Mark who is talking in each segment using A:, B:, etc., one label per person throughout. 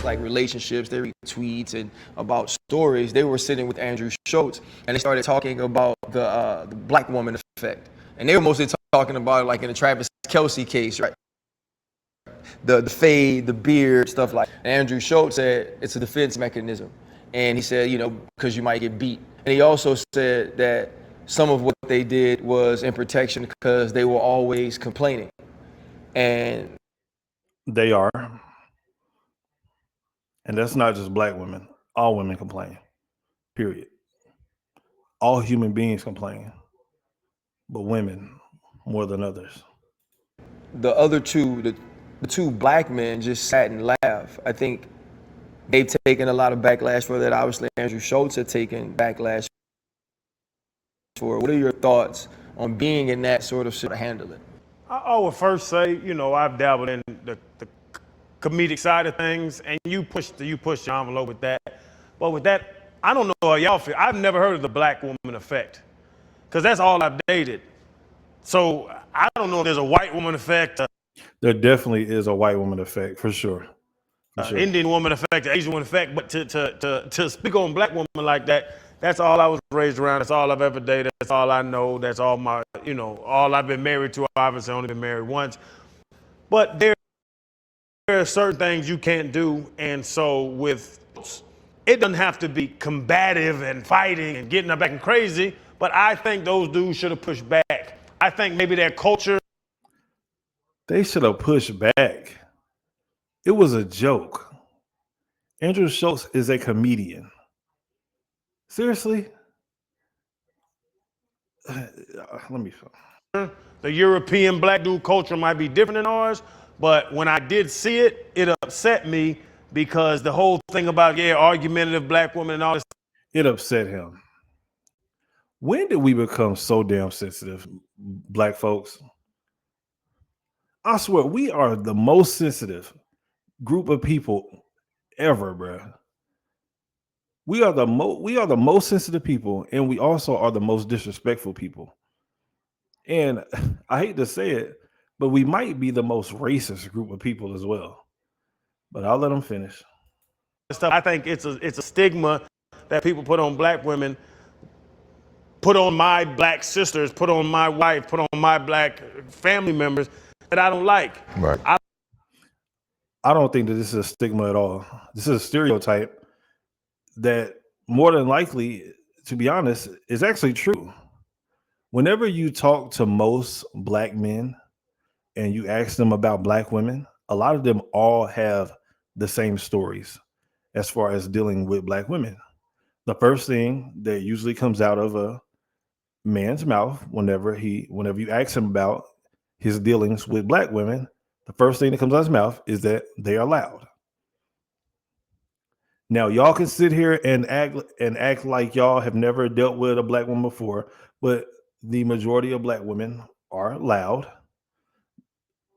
A: like relationships, they read tweets and about stories. They were sitting with Andrew Schulz, and they started talking about the black woman effect. And they were mostly talking about it like in the Travis Kelce case, right? The fade, the beard, stuff like that. And Andrew Schulz said it's a defense mechanism. And he said, because you might get beat. And he also said that some of what they did was in protection because they were always complaining. And
B: they are. And that's not just black women. All women complain, period. All human beings complain, but women more than others.
A: The other two, the two black men just sat and laughed. I think they've taken a lot of backlash for that. Obviously, Andrew Schulz had taken backlash for it. What are your thoughts on being in that sort of handling?
C: I would first say, I've dabbled in the comedic side of things, and you push the envelope with that. But with that, I don't know how y'all feel. I've never heard of the black woman effect, because that's all I've dated. So I don't know if there's a white woman effect.
B: There definitely is a white woman effect, for sure.
C: Indian woman effect, Asian woman effect. But to speak on black woman like that, that's all I was raised around. That's all I've ever dated. That's all I know. That's all my, all I've been married to. I've obviously only been married once. But there are certain things you can't do. And so it doesn't have to be combative and fighting and getting up acting crazy. But I think those dudes should have pushed back. I think maybe their culture.
B: They should have pushed back. It was a joke. Andrew Schulz is a comedian. Seriously? Let me show.
C: The European black dude culture might be different than ours, but when I did see it, it upset me because the whole thing about, argumentative black women and all this.
B: It upset him. When did we become so damn sensitive, black folks? I swear, we are the most sensitive group of people ever, bro. We are the most sensitive people, and we also are the most disrespectful people. And I hate to say it, but we might be the most racist group of people as well. But I'll let them finish.
C: I think it's a stigma that people put on black women, put on my black sisters, put on my wife, put on my black family members that I don't like.
B: Right. I don't think that this is a stigma at all. This is a stereotype that more than likely, to be honest, is actually true. Whenever you talk to most black men and you ask them about black women, a lot of them all have the same stories as far as dealing with black women. The first thing that usually comes out of a man's mouth whenever you ask him about his dealings with black women, the first thing that comes out of his mouth is that they are loud. Now, y'all can sit here and act like y'all have never dealt with a black woman before, but the majority of black women are loud.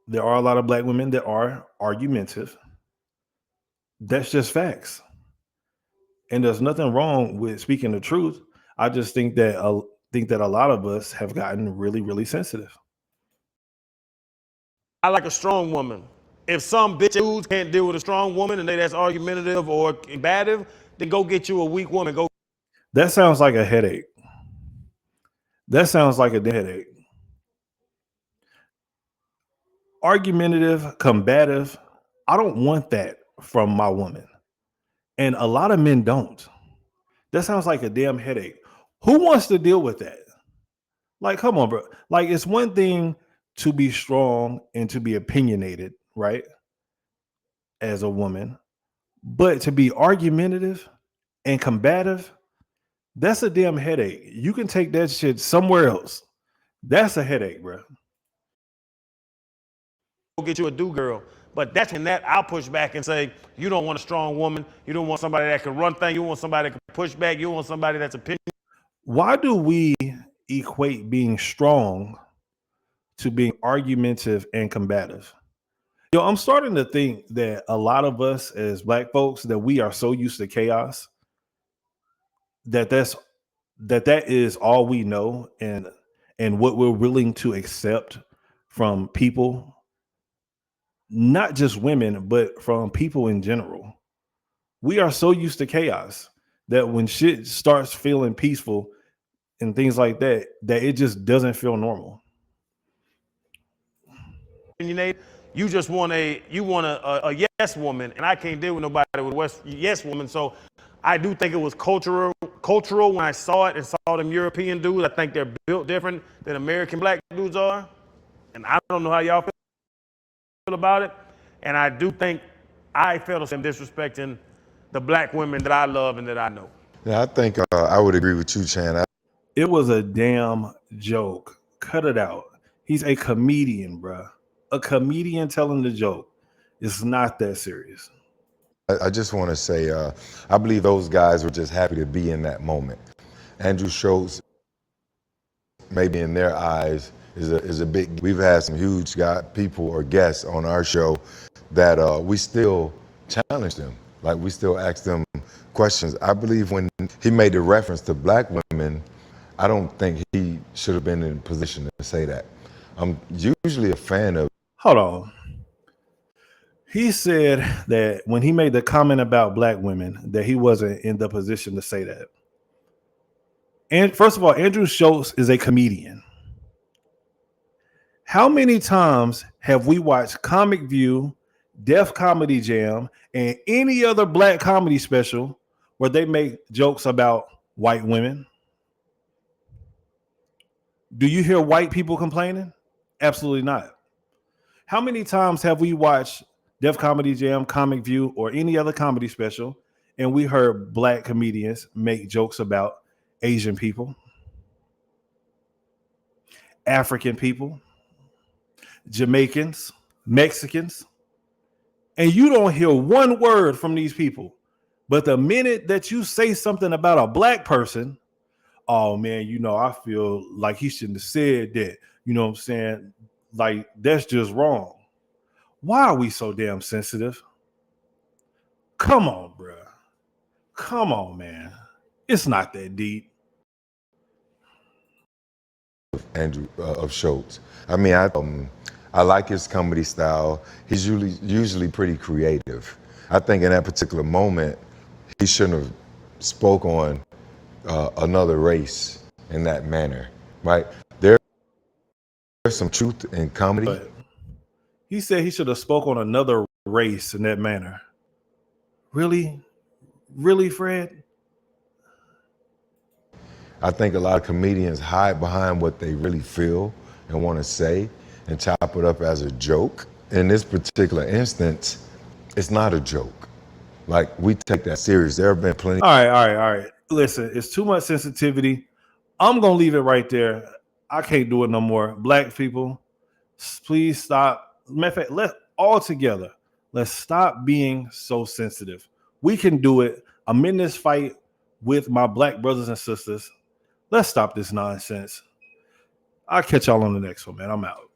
B: There are a lot of black women that are argumentative. That's just facts. And there's nothing wrong with speaking the truth. I just think that a lot of us have gotten really, really sensitive.
C: I like a strong woman. If some bitch dudes can't deal with a strong woman and that's argumentative or combative, then go get you a weak woman.
B: That sounds like a headache. That sounds like a headache. Argumentative, combative. I don't want that from my woman. And a lot of men don't. That sounds like a damn headache. Who wants to deal with that? Like, come on, bro. Like, it's one thing to be strong and to be opinionated, right? As a woman. But to be argumentative and combative, that's a damn headache. You can take that shit somewhere else. That's a headache, bro.
C: Go get you a do-girl. But that's when I'll push back and say, you don't want a strong woman. You don't want somebody that can run things. You want somebody that can push back. You want somebody that's opinion.
B: Why do we equate being strong to being argumentative and combative? I'm starting to think that a lot of us as black folks, that we are so used to chaos that is all we know and what we're willing to accept from people, not just women, but from people in general. We are so used to chaos that when shit starts feeling peaceful and things like that, that it just doesn't feel normal.
C: You just want a yes woman, and I can't deal with nobody with a yes woman. So I do think it was cultural when I saw it and saw them European dudes. I think they're built different than American black dudes are, and I don't know how y'all feel about it. And I do think I felt them disrespecting the black women that I love and that I know.
D: Yeah, I think I would agree with you, Chan.
B: It was a damn joke. Cut it out. He's a comedian, bruh. A comedian telling the joke. It's not that serious.
D: I just want to say, I believe those guys were just happy to be in that moment. Andrew Schulz, maybe in their eyes, is a big. We've had some huge people or guests on our show that we still challenge them. Like we still ask them questions. I believe when he made the reference to black women, I don't think he should have been in a position to say that. I'm usually a fan of.
B: Hold on. He said that when he made the comment about black women, that he wasn't in the position to say that. And first of all, Andrew Schulz is a comedian. How many times have we watched Comic View, Def Comedy Jam, and any other black comedy special where they make jokes about white women? Do you hear white people complaining? Absolutely not. How many times have we watched Def Comedy Jam, Comic View, or any other comedy special, and we heard black comedians make jokes about Asian people, African people, Jamaicans, Mexicans, and you don't hear one word from these people. But the minute that you say something about a black person, oh man, I feel like he shouldn't have said that. You know what I'm saying? Like, that's just wrong. Why are we so damn sensitive? Come on, bro. Come on, man. It's not that deep.
D: Andrew of Schulz. I mean, I like his comedy style. He's usually pretty creative. I think in that particular moment, he shouldn't have spoke on another race in that manner, right? There's some truth in comedy.
B: But he said he should have spoke on another race in that manner. Really? Really, Fred?
D: I think a lot of comedians hide behind what they really feel and want to say and chop it up as a joke. In this particular instance, it's not a joke. Like, we take that serious. There have been plenty.
B: All right. Listen, it's too much sensitivity. I'm going to leave it right there. I can't do it no more. Black people, please stop. Matter of fact, let's stop being so sensitive. We can do it. I'm in this fight with my black brothers and sisters. Let's stop this nonsense. I'll catch y'all on the next one, man. I'm out.